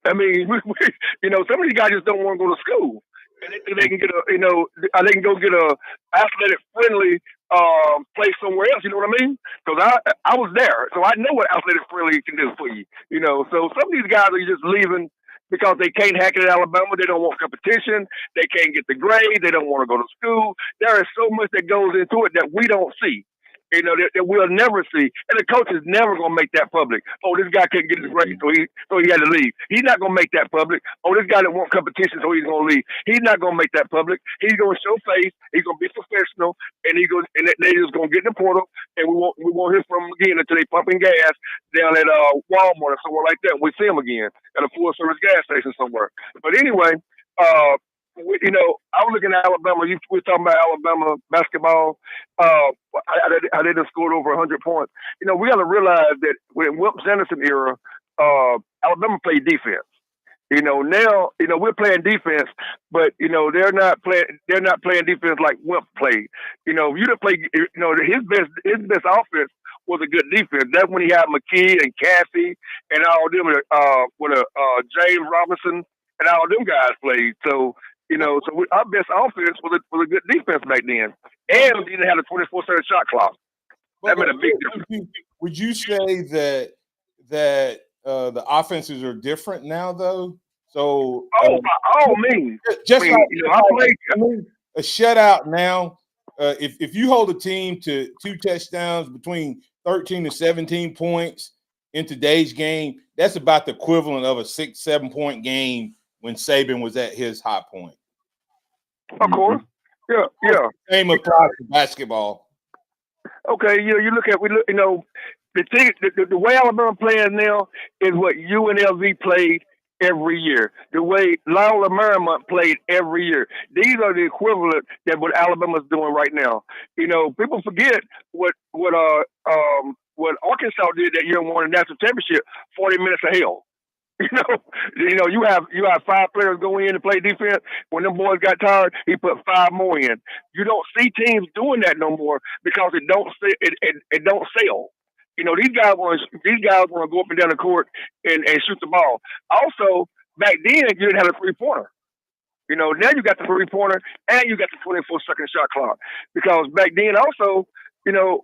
I mean, some of these guys just don't want to go to school. And they can get they can go get a athletic friendly place somewhere else. You know what I mean? Because I was there, so I know what athletic friendly can do for you. So some of these guys are just leaving because they can't hack it at Alabama. They don't want competition. They can't get the grade. They don't want to go to school. There is so much that goes into it that we don't see. That we'll never see. And the coach is never going to make that public. Oh, this guy couldn't get his grade, so he had to leave. He's not going to make that public. Oh, this guy didn't want competition, so he's going to leave. He's not going to make that public. He's going to show face. He's going to be professional, and they just going to get in the portal, and we won't hear from him again until they pumping gas down at Walmart or somewhere like that. We see him again at a full service gas station somewhere. But anyway, I was looking at Alabama. We were talking about Alabama basketball. How they just scored over 100 points. We got to realize that when Wimp Sanderson era, Alabama played defense. Now we're playing defense, but they're not playing defense like Wimp played. If you to play, his best offense was a good defense. That's when he had McKee and Caffey and all them with James Robinson and all them guys played. So. Our best offense was a good defense back then, and we didn't have a 24/7 shot clock. That made a big difference. Would you say that the offenses are different now, though? So, by all means, I played a shutout now. If you hold a team to 2 touchdowns between 13 to 17 points in today's game, that's about the equivalent of a 6-7 point game when Saban was at his high point. Of course. Yeah. Same applies to basketball. Okay, the way Alabama plays now is what UNLV played every year. The way Loyola Marymount played every year. These are the equivalent that what Alabama's doing right now. People forget what Arkansas did that year and won the national championship, 40 minutes of hell. You have 5 players go in and play defense. When them boys got tired, he put 5 more in. You don't see teams doing that no more because it don't sell. These guys want to go up and down the court and shoot the ball. Also, back then you didn't have a 3-pointer. Now you got the 3-pointer and you got the 24-second shot clock. Because back then also, there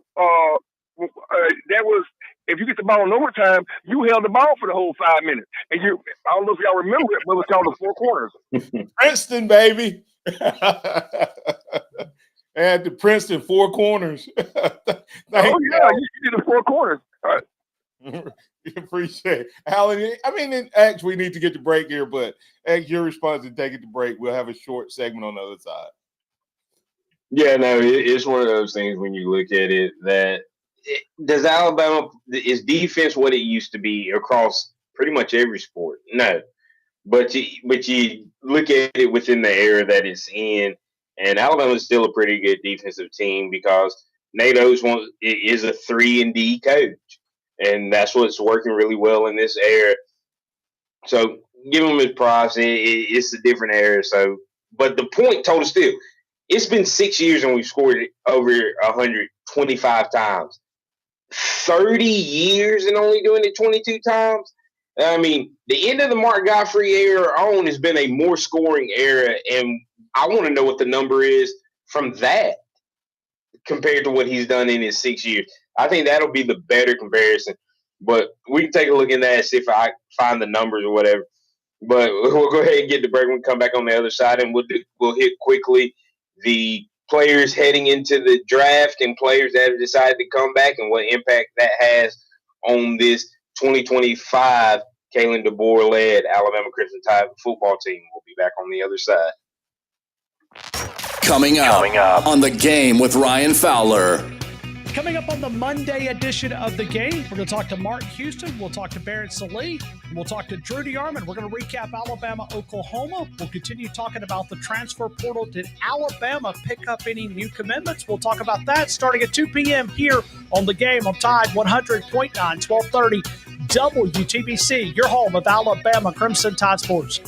was. If you get the ball in overtime, you held the ball for the whole 5 minutes. And I don't know if y'all remember it, but it was called the 4 quarters. Princeton, baby. Add the Princeton four corners. Oh yeah, you did the four corners. All right. Appreciate it. Alan, I mean, actually, we need to get the break here, but ask your response and take it to break. We'll have a short segment on the other side. Yeah, no, it's one of those things when you look at it does Alabama, is defense what it used to be across pretty much every sport? No. But you look at it within the era that it's in, and Alabama is still a pretty good defensive team because Nate Oates is a 3-and-D coach, and that's what's working really well in this era. So give him his props. It's a different era. So, but the point total still, it's been 6 years and we've scored over 125 times. 30 years and only doing it 22 times. I mean, the end of the Mark Godfrey era on has been a more scoring era, and I want to know what the number is from that compared to what he's done in his 6 years. I think that'll be the better comparison. But we can take a look at that and see if I find the numbers or whatever. But we'll go ahead and get the break. We'll come back on the other side, and we'll hit quickly the players heading into the draft and players that have decided to come back and what impact that has on this 2025 Kalen DeBoer-led Alabama Crimson Tide football team. We'll be back on the other side. Coming up on The Game with Ryan Fowler. Coming up on the Monday edition of The Game, we're going to talk to Martin Houston. We'll talk to Barrett Salee. We'll talk to Drew DeArmond. We're going to recap Alabama, Oklahoma. We'll continue talking about the transfer portal. Did Alabama pick up any new commitments? We'll talk about that starting at 2 p.m. here on The Game on Tide 100.9, 1230 WTBC, your home of Alabama Crimson Tide Sports.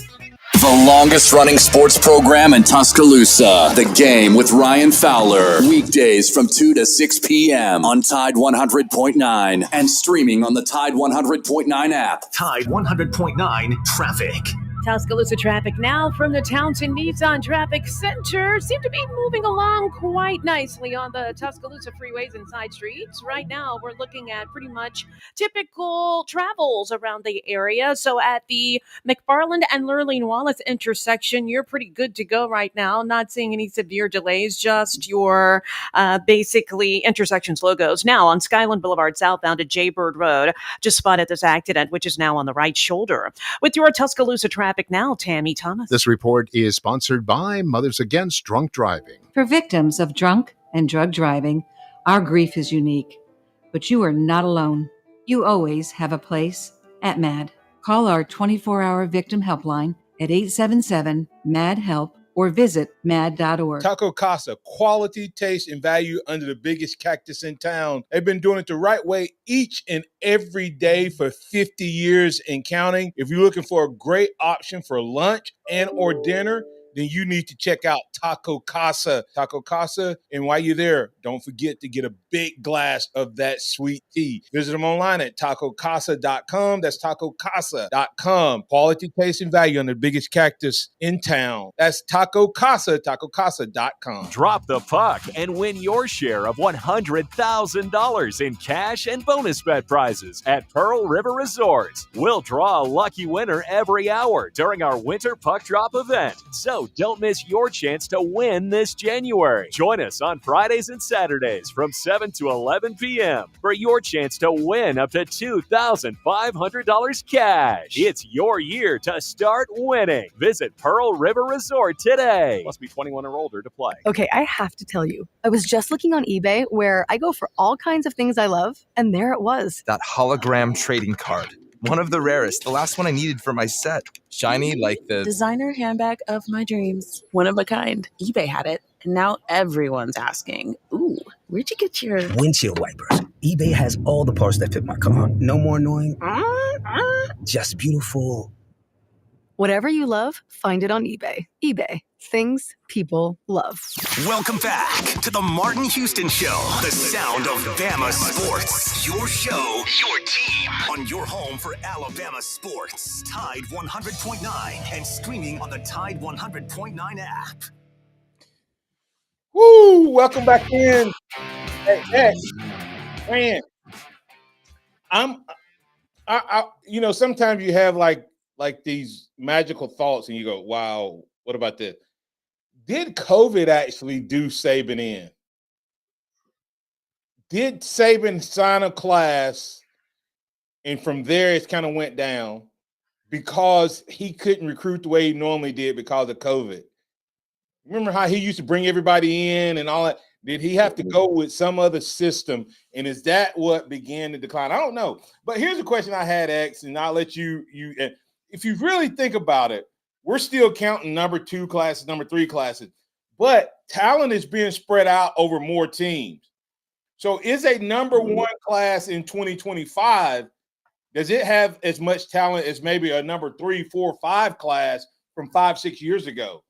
The longest running sports program in Tuscaloosa. The Game with Ryan Fowler. Weekdays from 2 to 6 p.m. on Tide 100.9 and streaming on the Tide 100.9 app. Tide 100.9 traffic. Tuscaloosa traffic now from the Townsend Nissan Traffic Center. Seem to be moving along quite nicely on the Tuscaloosa freeways and side streets. Right now, we're looking at pretty much typical travels around the area. So at the McFarland and Lurleen Wallace intersection, you're pretty good to go right now. Not seeing any severe delays, just your basically intersections logos. Now on Skyland Boulevard southbound to Jaybird Road, just spotted this accident, which is now on the right shoulder. With your Tuscaloosa traffic now, Tammy Thomas. This report is sponsored by Mothers Against Drunk Driving. For victims of drunk and drug driving, our grief is unique, but you are not alone. You always have a place at MAD. Call our 24-hour victim helpline at 877-MAD-HELP or visit mad.org. Taco Casa, quality, taste, and value under the biggest cactus in town. They've been doing it the right way each and every day for 50 years and counting. If you're looking for a great option for lunch and or dinner, then you need to check out Taco Casa. Taco Casa, and while you're there, don't forget to get a big glass of that sweet tea. Visit them online at tacocasa.com. That's tacocasa.com. Quality, taste, and value on the biggest cactus in town. That's Taco Casa, tacocasa.com. Drop the puck and win your share of $100,000 in cash and bonus bet prizes at Pearl River Resort. We'll draw a lucky winner every hour during our winter puck drop event. So don't miss your chance to win this January. Join us on Fridays and Saturdays from 7 to 11 p.m. for your chance to win up to $2,500 cash. It's your year to start winning. Visit Pearl River Resort today. Must be 21 or older to play. Okay, I have to tell you, I was just looking on eBay where I go for all kinds of things I love, and there it was. That hologram trading card. One of the rarest. The last one I needed for my set. Shiny like the designer handbag of my dreams. One of a kind. eBay had it. And now everyone's asking, ooh, where'd you get your windshield wipers? eBay has all the parts that fit my car. No more annoying. Just beautiful. Whatever you love, find it on eBay. eBay. Things people love. Welcome back to the Martin Houston Show, the sound of Bama sports. Your show, your team, on your home for Alabama sports. Tide 100.9 and streaming on the Tide 100.9 app. Woo! Welcome back in. Hey, man, I you know, sometimes you have like these magical thoughts, and you go, "Wow, what about this?" Did COVID actually do Saban in? Did Saban sign a class, and from there it kind of went down because he couldn't recruit the way he normally did because of COVID? Remember how he used to bring everybody in and all that? Did he have to go with some other system? And is that what began to decline? I don't know. But here's a question I had, X, and I'll let you if you really think about it, we're still counting number 2 classes, number 3 classes, but talent is being spread out over more teams. So is a number 1 class in 2025, does it have as much talent as maybe a number 3, 4, 5 class from 5-6 years ago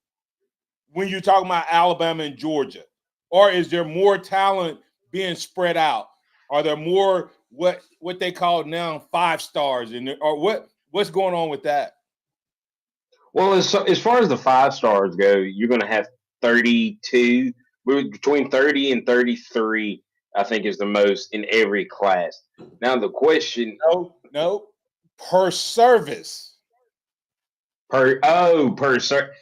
when you're talking about Alabama and Georgia? Or is there more talent being spread out? Are there more what they call now 5 stars, or what's going on with that? Well, as far as the 5 stars go, you're going to have 32, between 30 and 33, I think, is the most in every class. Now the question, no, per service. Per service.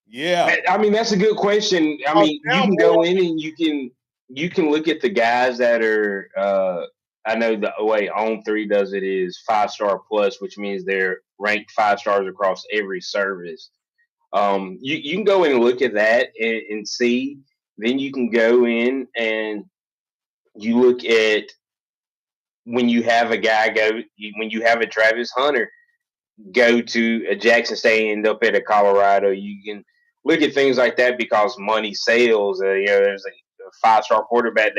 Yeah. I mean, that's a good question. I mean, you can go in and you can look at the guys that are I know the way On3 does it is 5-star plus, which means they're ranked 5 stars across every service. You can go in and look at that and see. Then you can go in and you look at when you have a guy when you have a Travis Hunter go to a Jackson State, end up at a Colorado. You can look at things like that because money sells. There's a 5-star quarterback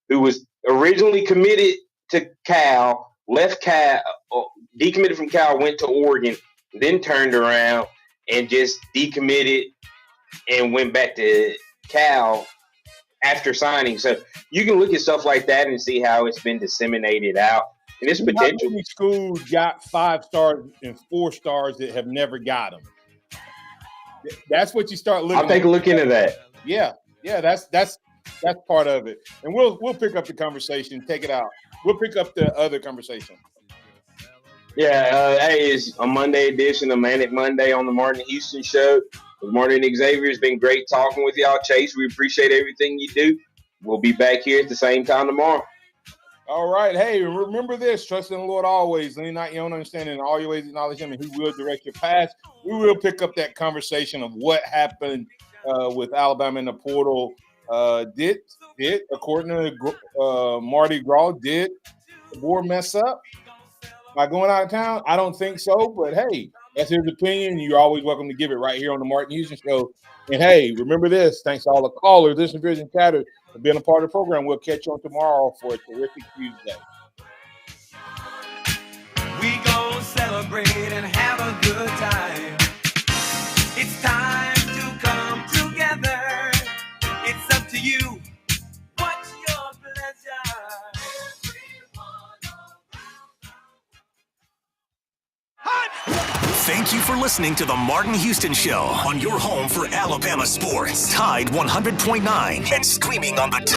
who was originally committed to Cal, left Cal, decommitted from Cal, went to Oregon, then turned around and just decommitted and went back to Cal after signing. So you can look at stuff like that and see how it's been disseminated out. And it's potential. How many schools got 5 stars and 4 stars that have never got them? That's what you start looking. I'll take a look into that. Yeah, that's part of it. And we'll pick up the conversation. Take it out. We'll pick up the other conversation. Yeah, hey, it's a Monday edition of Manic Monday on the Martin Houston Show with Martin and Xavier. It's been great talking with y'all. Chase, we appreciate everything you do. We'll be back here at the same time tomorrow. All right. Hey, remember this. Trust in the Lord always. Lean not your own understanding. In all your ways acknowledge him, and he will direct your path. We will pick up that conversation of what happened with Alabama in the portal. Did according to Marty Gras, did the board mess up by going out of town? I don't think so, but hey, that's his opinion. You're always welcome to give it right here on the Martin Houston Show. And hey, remember this. Thanks to all the callers, listeners, and chatters for being a part of the program. We'll catch you on tomorrow for a terrific Tuesday. We gon' celebrate and have a good time. It's time to come together. It's up to you. What's your pleasure? Thank you for listening to the Martin Houston Show on your home for Alabama sports. Tide 100.9 and streaming on the